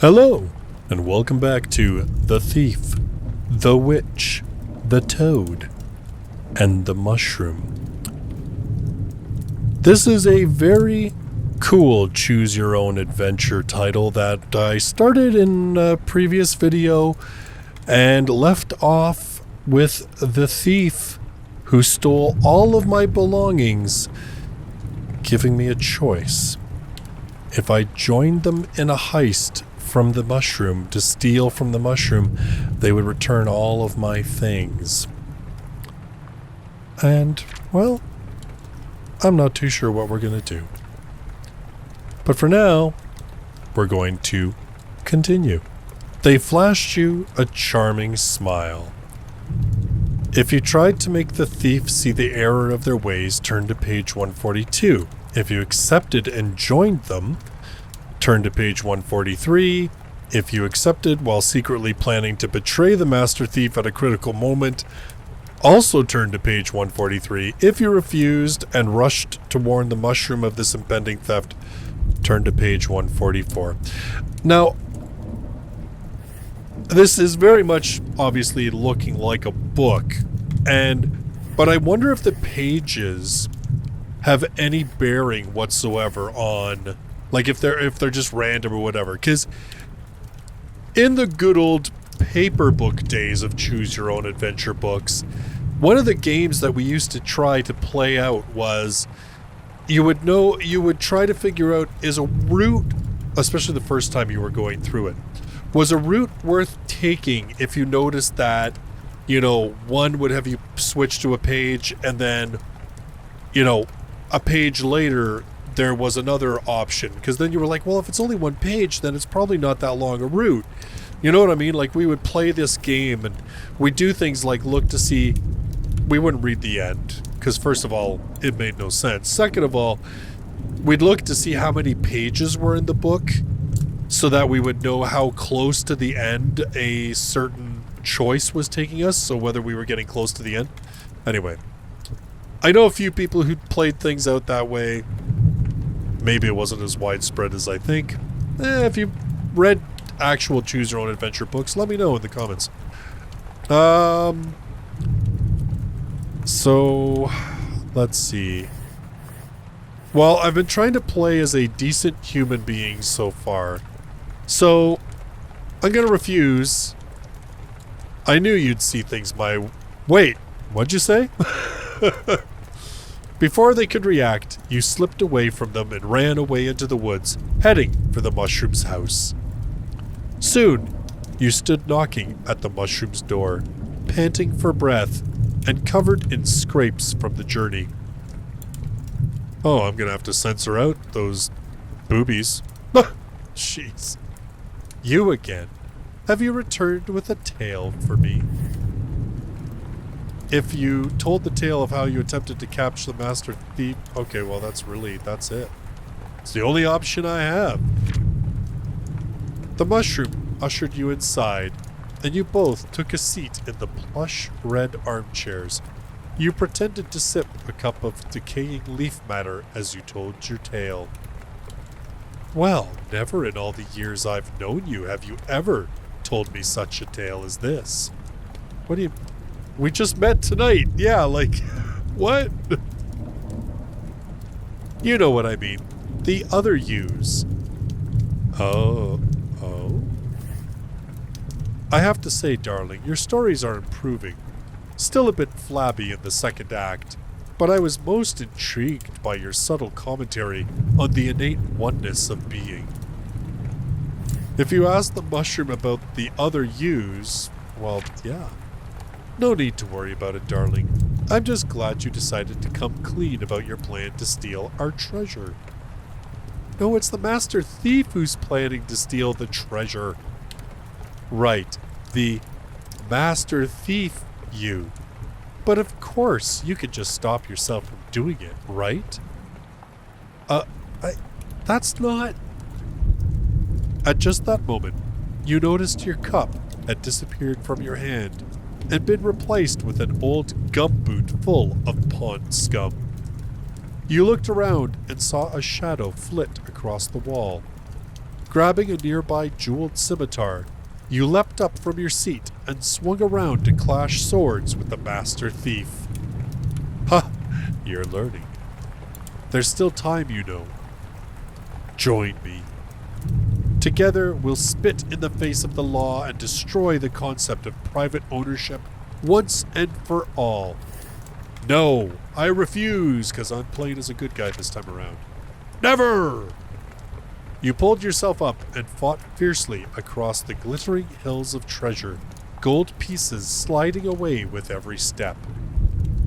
Hello, and welcome back to The Thief, The Witch, The Toad, and The Mushroom. This is a very cool choose-your-own-adventure title that I started in a previous video and left off with the thief who stole all of my belongings, giving me a choice. If I joined them in a heist from the mushroom to steal from the mushroom, they would return all of my things. And, well, I'm not too sure what we're going to do. But for now, we're going to continue. They flashed you a charming smile. If you tried to make the thief see the error of their ways, turn to page 142. If you accepted and joined them, turn to page 143. If you accepted while secretly planning to betray the master thief at a critical moment, also turn to page 143. If you refused and rushed to warn the mushroom of this impending theft, turn to page 144. Now, this is very much obviously looking like a book, but I wonder if the pages have any bearing whatsoever on, like, if they're just random or whatever. Because in the good old paper book days of choose your own adventure books, one of the games that we used to try to play out was you would try to figure out, is a route, especially the first time you were going through it, was a route worth taking if you noticed that, one would have you switch to a page and then, a page later there was another option, because then you were like, well, if it's only one page, then it's probably not that long a route. You know what I mean? Like, we would play this game and we'd do things like look to see. We wouldn't read the end, because first of all, it made no sense. Second of all, we'd look to see how many pages were in the book so that we would know how close to the end a certain choice was taking us, so whether we were getting close to the end. Anyway, I know a few people who played things out that way. Maybe it wasn't as widespread as I think. If you read actual choose your own adventure books, let me know in the comments. So, let's see. Well, I've been trying to play as a decent human being so far. So, I'm gonna refuse. I knew you'd see things my... Wait, what'd you say? Before they could react, you slipped away from them and ran away into the woods, heading for the mushroom's house. Soon, you stood knocking at the mushroom's door, panting for breath and covered in scrapes from the journey. Oh, I'm gonna have to censor out those boobies. Jeez. You again. Have you returned with a tale for me? If you told the tale of how you attempted to capture the master thief... Okay, well, that's it. It's the only option I have. The mushroom ushered you inside, and you both took a seat in the plush red armchairs. You pretended to sip a cup of decaying leaf matter as you told your tale. Well, never in all the years I've known you have you ever told me such a tale as this. What do you... We just met tonight. Yeah, like, what? You know what I mean. The other yous. Oh. I have to say, darling, your stories are improving. Still a bit flabby in the second act, but I was most intrigued by your subtle commentary on the innate oneness of being. If you ask the mushroom about the other yous, well, yeah. No need to worry about it, darling. I'm just glad you decided to come clean about your plan to steal our treasure. No, it's the master thief who's planning to steal the treasure. Right, the master thief you. But of course, you could just stop yourself from doing it, right? That's not... At just that moment, you noticed your cup had disappeared from your hand and been replaced with an old gumboot full of pond scum. You looked around and saw a shadow flit across the wall. Grabbing a nearby jeweled scimitar, you leapt up from your seat and swung around to clash swords with the master thief. Ha! You're learning. There's still time, you know. Join me. Together, we'll spit in the face of the law and destroy the concept of private ownership once and for all. No, I refuse, because I'm playing as a good guy this time around. Never! You pulled yourself up and fought fiercely across the glittering hills of treasure, gold pieces sliding away with every step.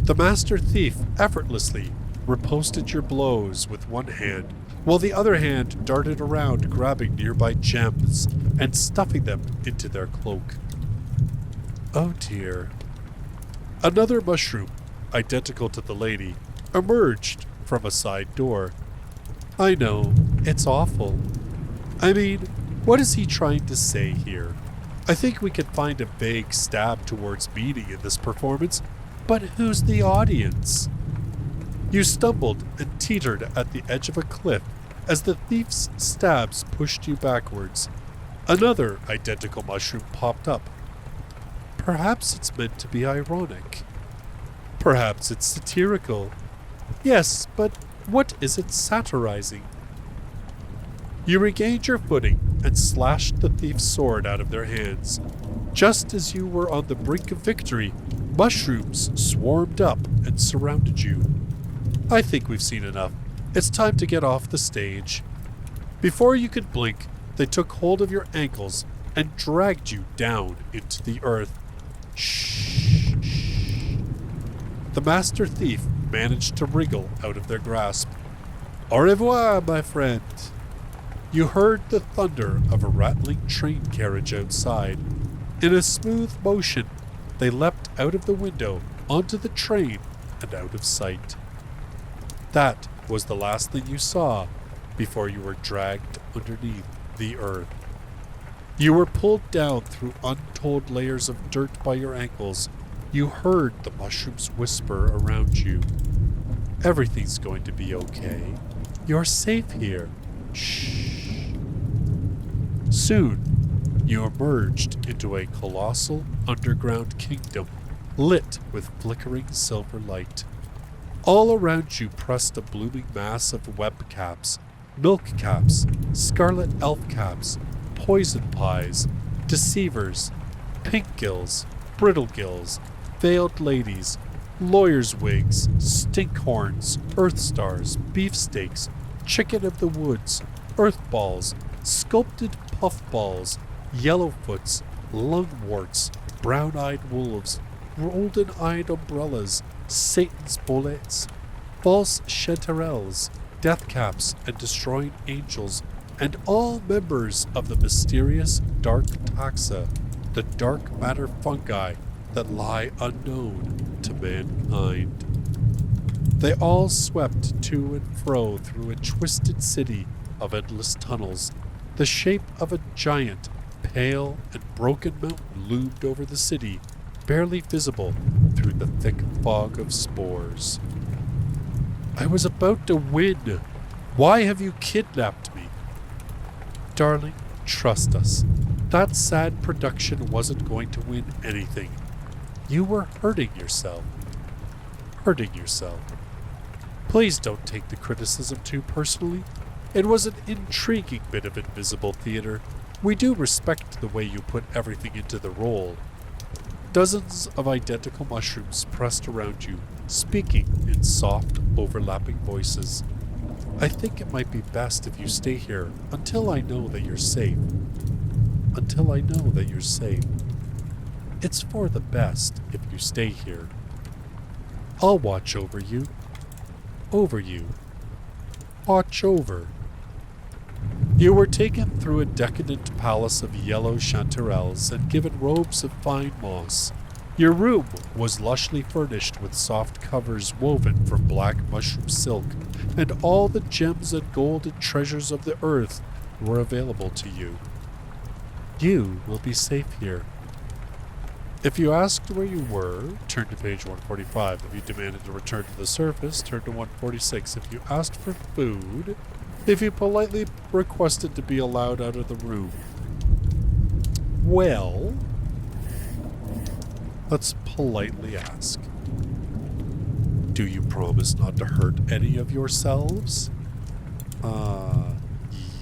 The master thief effortlessly riposted your blows with one hand, while the other hand darted around grabbing nearby gems and stuffing them into their cloak. Oh dear. Another mushroom, identical to the lady, emerged from a side door. I know, it's awful. I mean, what is he trying to say here? I think we could find a vague stab towards meaning in this performance, but who's the audience? You stumbled and teetered at the edge of a cliff as the thief's stabs pushed you backwards. Another identical mushroom popped up. Perhaps it's meant to be ironic. Perhaps it's satirical. Yes, but what is it satirizing? You regained your footing and slashed the thief's sword out of their hands. Just as you were on the brink of victory, mushrooms swarmed up and surrounded you. I think we've seen enough. It's time to get off the stage. Before you could blink, they took hold of your ankles and dragged you down into the earth. Shh. The master thief managed to wriggle out of their grasp. Au revoir, my friend. You heard the thunder of a rattling train carriage outside. In a smooth motion, they leapt out of the window, onto the train, and out of sight. That was the last thing you saw before you were dragged underneath the earth. You were pulled down through untold layers of dirt by your ankles. You heard the mushrooms whisper around you. Everything's going to be okay. You're safe here. Shh. Soon, you emerged into a colossal underground kingdom lit with flickering silver light. All around you pressed a blooming mass of web caps, milk caps, scarlet elf caps, poison pies, deceivers, pink gills, brittle gills, veiled ladies, lawyers' wigs, stinkhorns, earth stars, beefsteaks, chicken of the woods, earth balls, sculpted puffballs, yellowfoots, lungworts, brown-eyed wolves, golden-eyed umbrellas, Satan's bullets, false chanterelles, deathcaps, and destroying angels, and all members of the mysterious dark taxa, the dark matter fungi that lie unknown to mankind. They all swept to and fro through a twisted city of endless tunnels. The shape of a giant, pale and broken mountain loomed over the city, barely visible through the thick fog of spores. I was about to win. Why have you kidnapped me? Darling, trust us. That sad production wasn't going to win anything. You were hurting yourself. Hurting yourself. Please don't take the criticism too personally. It was an intriguing bit of invisible theater. We do respect the way you put everything into the role. Dozens of identical mushrooms pressed around you, speaking in soft, overlapping voices. I think it might be best if you stay here until I know that you're safe. Until I know that you're safe. It's for the best if you stay here. I'll watch over you. Over you. Watch over. You were taken through a decadent palace of yellow chanterelles and given robes of fine moss. Your room was lushly furnished with soft covers woven from black mushroom silk, and all the gems and gold and treasures of the earth were available to you. You will be safe here. If you asked where you were, turn to page 145. If you demanded to return to the surface, turn to 146. If you asked for food, if you politely requested to be allowed out of the room. Well, let's politely ask. Do you promise not to hurt any of yourselves?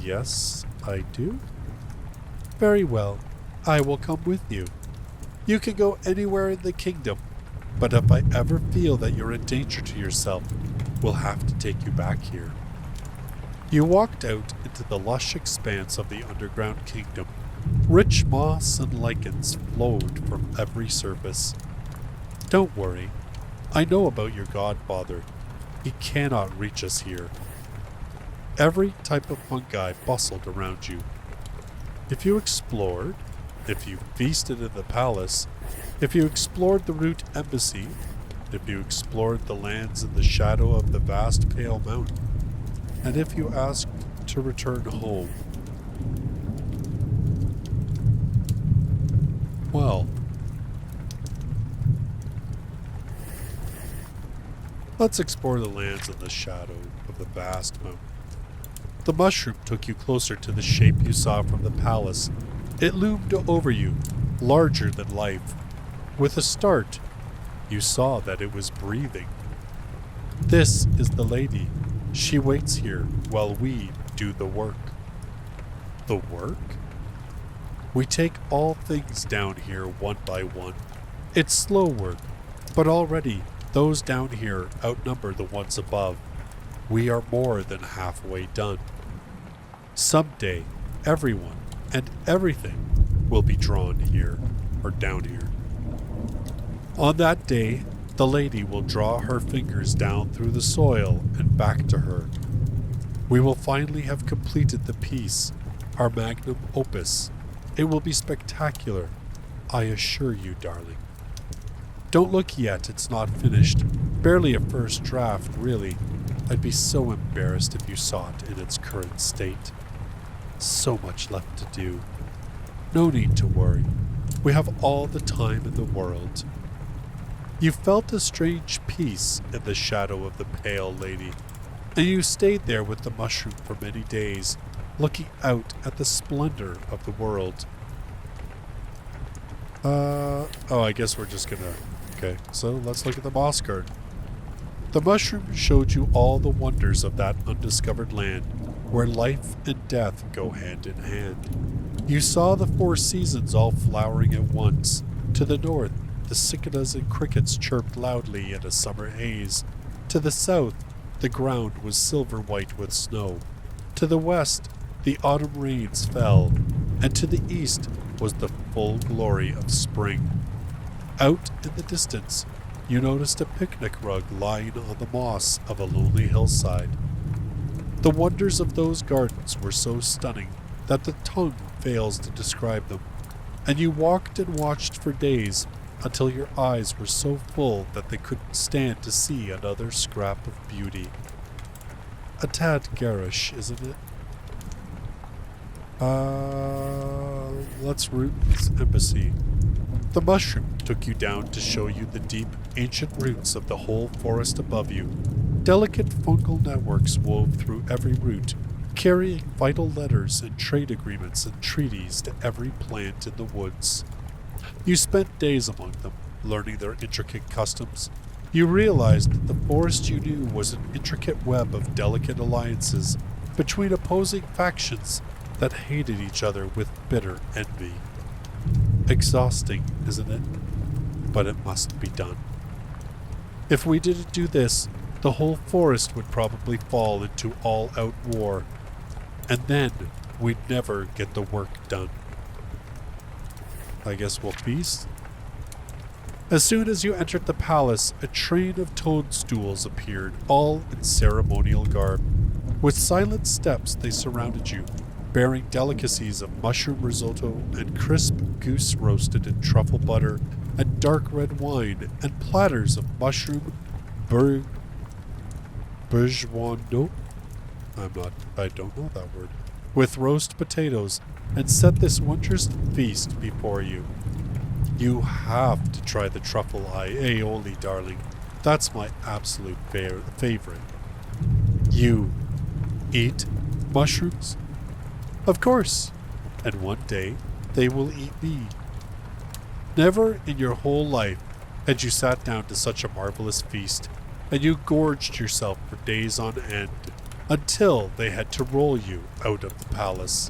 Yes, I do. Very well. I will come with you. You can go anywhere in the kingdom, but if I ever feel that you're a danger to yourself, we'll have to take you back here. You walked out into the lush expanse of the underground kingdom. Rich moss and lichens flowed from every surface. Don't worry. I know about your godfather. He cannot reach us here. Every type of fungi bustled around you. If you explored, if you feasted in the palace, if you explored the Root Embassy, if you explored the lands in the shadow of the vast Pale Mountain, and if you asked to return home, well, let's explore the lands in the shadow of the vast mountain. The mushroom took you closer to the shape you saw from the palace. It loomed over you, larger than life. With a start, you saw that it was breathing. This is the lady. She waits here while we do the work. The work? We take all things down here one by one. It's slow work, but already those down here outnumber the ones above. We are more than halfway done. Someday, everyone and everything will be drawn here, or down here. On that day, the lady will draw her fingers down through the soil and back to her. We will finally have completed the piece, our magnum opus. It will be spectacular, I assure you, darling. Don't look yet, it's not finished. Barely a first draft, really. I'd be so embarrassed if you saw it in its current state. So much left to do. No need to worry. We have all the time in the world. You felt a strange peace in the shadow of the pale lady, and you stayed there with the mushroom for many days, looking out at the splendor of the world. I guess we're just gonna... Okay, so let's look at the moss garden. The mushroom showed you all the wonders of that undiscovered land, where life and death go hand in hand. You saw the 4 seasons all flowering at once. To the north, the cicadas and crickets chirped loudly in a summer haze. To the south, the ground was silver white with snow. To the west, the autumn rains fell, and to the east was the full glory of spring. Out in the distance, you noticed a picnic rug lying on the moss of a lonely hillside. The wonders of those gardens were so stunning that the tongue fails to describe them, and you walked and watched for days until your eyes were so full that they couldn't stand to see another scrap of beauty. A tad garish, isn't it? Let's root this embassy. The mushroom took you down to show you the deep, ancient roots of the whole forest above you. Delicate fungal networks wove through every root, carrying vital letters and trade agreements and treaties to every plant in the woods. You spent days among them, learning their intricate customs. You realized that the forest you knew was an intricate web of delicate alliances between opposing factions that hated each other with bitter envy. Exhausting, isn't it? But it must be done. If we didn't do this, the whole forest would probably fall into all-out war, and then we'd never get the work done. I guess we'll feast? As soon as you entered the palace, a train of toadstools appeared, all in ceremonial garb. With silent steps, they surrounded you, bearing delicacies of mushroom risotto and crisp goose roasted in truffle butter and dark red wine, and platters of mushroom bourgeoisie. I don't know that word. With roast potatoes, and set this wondrous feast before you. You have to try the truffle aioli, darling. That's my absolute favorite. You eat Mushrooms? Of course. And one day, they will eat me. Never in your whole life had you sat down to such a marvelous feast, and you gorged yourself for days on end, until they had to roll you out of the palace.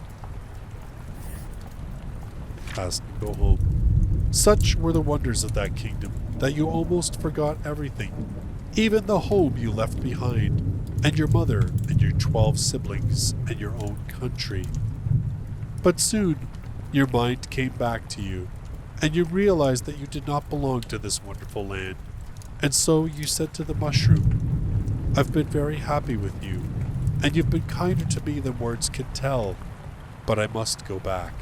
Has to go home. Such were the wonders of that kingdom that you almost forgot everything, even the home you left behind, and your mother and your 12 siblings and your own country. But soon, your mind came back to you, and you realized that you did not belong to this wonderful land, and so you said to the mushroom, I've been very happy with you, and you've been kinder to me than words can tell, but I must go back.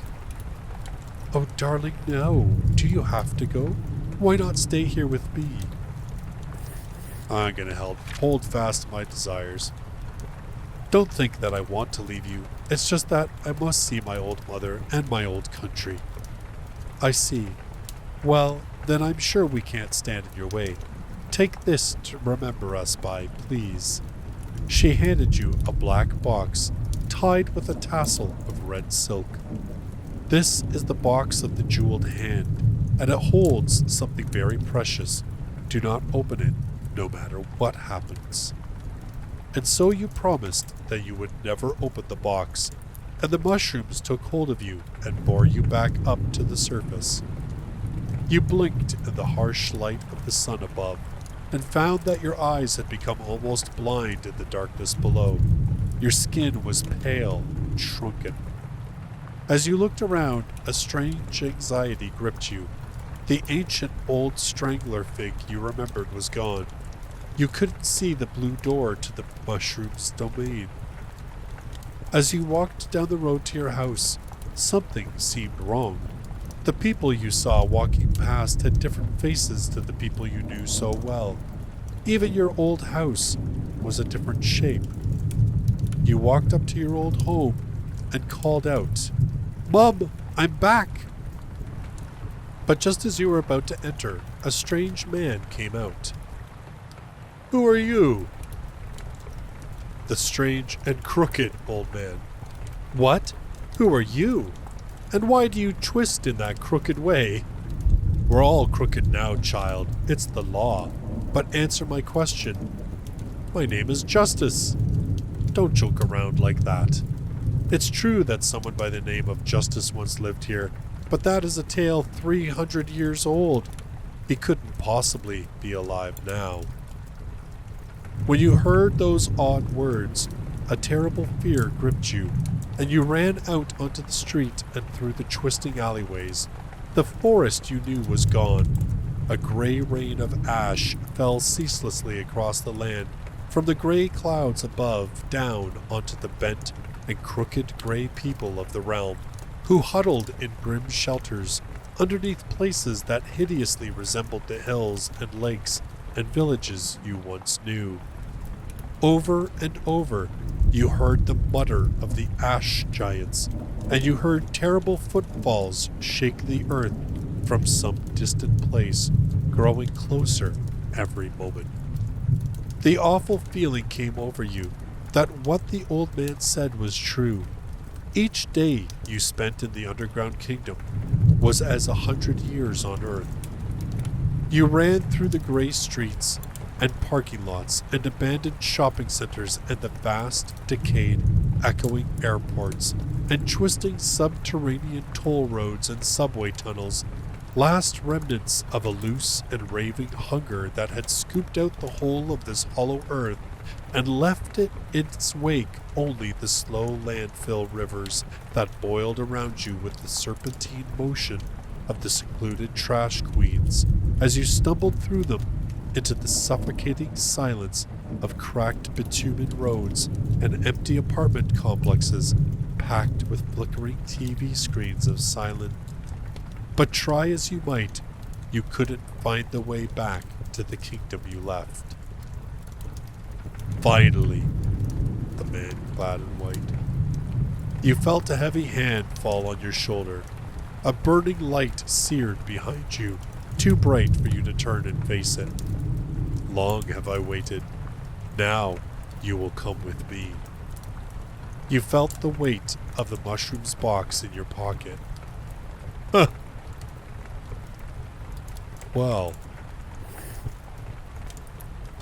Oh, darling, no. Do you have to go? Why not stay here with me? I'm gonna hold fast to my desires. Don't think that I want to leave you. It's just that I must see my old mother and my old country. I see. Well, then I'm sure we can't stand in your way. Take this to remember us by, please. She handed you a black box tied with a tassel of red silk. This is the box of the jeweled hand, and it holds something very precious. Do not open it, no matter what happens. And so you promised that you would never open the box, and the mushrooms took hold of you and bore you back up to the surface. You blinked in the harsh light of the sun above, and found that your eyes had become almost blind in the darkness below. Your skin was pale and shrunken. As you looked around, a strange anxiety gripped you. The ancient old strangler fig you remembered was gone. You couldn't see the blue door to the mushroom's domain. As you walked down the road to your house, something seemed wrong. The people you saw walking past had different faces to the people you knew so well. Even your old house was a different shape. You walked up to your old home and called out, Mum, I'm back! But just as you were about to enter, a strange man came out. Who are you? The strange and crooked old man. What? Who are you? And why do you twist in that crooked way? We're all crooked now, child. It's the law. But answer my question. My name is Justus. Don't joke around like that. It's true that someone by the name of Justus once lived here, but that is a tale 300 years old. He couldn't possibly be alive now. When you heard those odd words, a terrible fear gripped you, and you ran out onto the street and through the twisting alleyways. The forest you knew was gone. A gray rain of ash fell ceaselessly across the land, from the gray clouds above down onto the bent and crooked gray people of the realm, who huddled in grim shelters underneath places that hideously resembled the hills and lakes and villages you once knew. Over and over, you heard the mutter of the ash giants, and you heard terrible footfalls shake the earth from some distant place, growing closer every moment. The awful feeling came over you that what the old man said was true. Each day you spent in the underground kingdom was as 100 years on earth. You ran through the gray streets and parking lots and abandoned shopping centers and the vast, decayed, echoing airports and twisting subterranean toll roads and subway tunnels, last remnants of a loose and raving hunger that had scooped out the whole of this hollow earth and left it in its wake only the slow landfill rivers that boiled around you with the serpentine motion of the secluded trash queens as you stumbled through them into the suffocating silence of cracked bitumen roads and empty apartment complexes packed with flickering TV screens of silent. But try as you might, you couldn't find the way back to the kingdom you left. Finally, the man clad in white. You felt a heavy hand fall on your shoulder. A burning light seared behind you, too bright for you to turn and face it. Long have I waited. Now you will come with me. You felt the weight of the mushrooms box in your pocket. Huh. Well,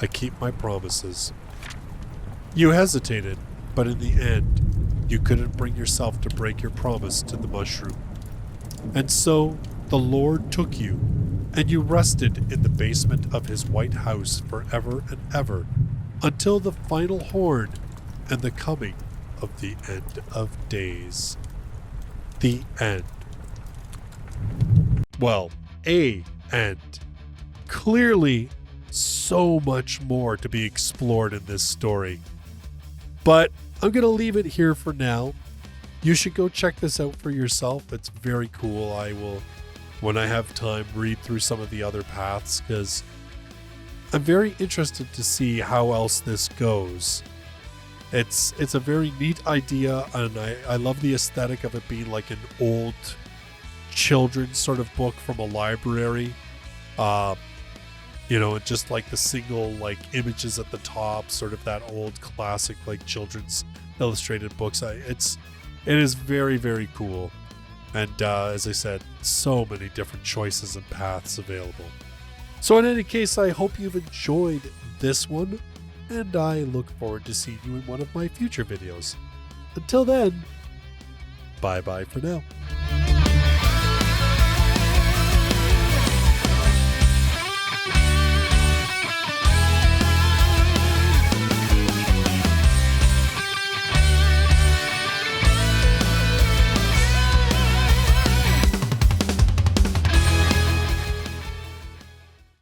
I keep my promises. You hesitated, but in the end, you couldn't bring yourself to break your promise to the mushroom. And so, the Lord took you, and you rested in the basement of his white house forever and ever, until the final horn and the coming of the end of days. The end. Well, a end. Clearly, so much more to be explored in this story. But I'm going to leave it here for now. You should go check this out for yourself. It's very cool. I will, when I have time, read through some of the other paths because I'm very interested to see how else this goes. It's a very neat idea, and I love the aesthetic of it being like an old children's sort of book from a library. Just like the single like images at the top, sort of that old classic like children's illustrated books. It is very, very cool. And as I said, so many different choices and paths available. So in any case, I hope you've enjoyed this one, and I look forward to seeing you in one of my future videos. Until then, bye-bye for now.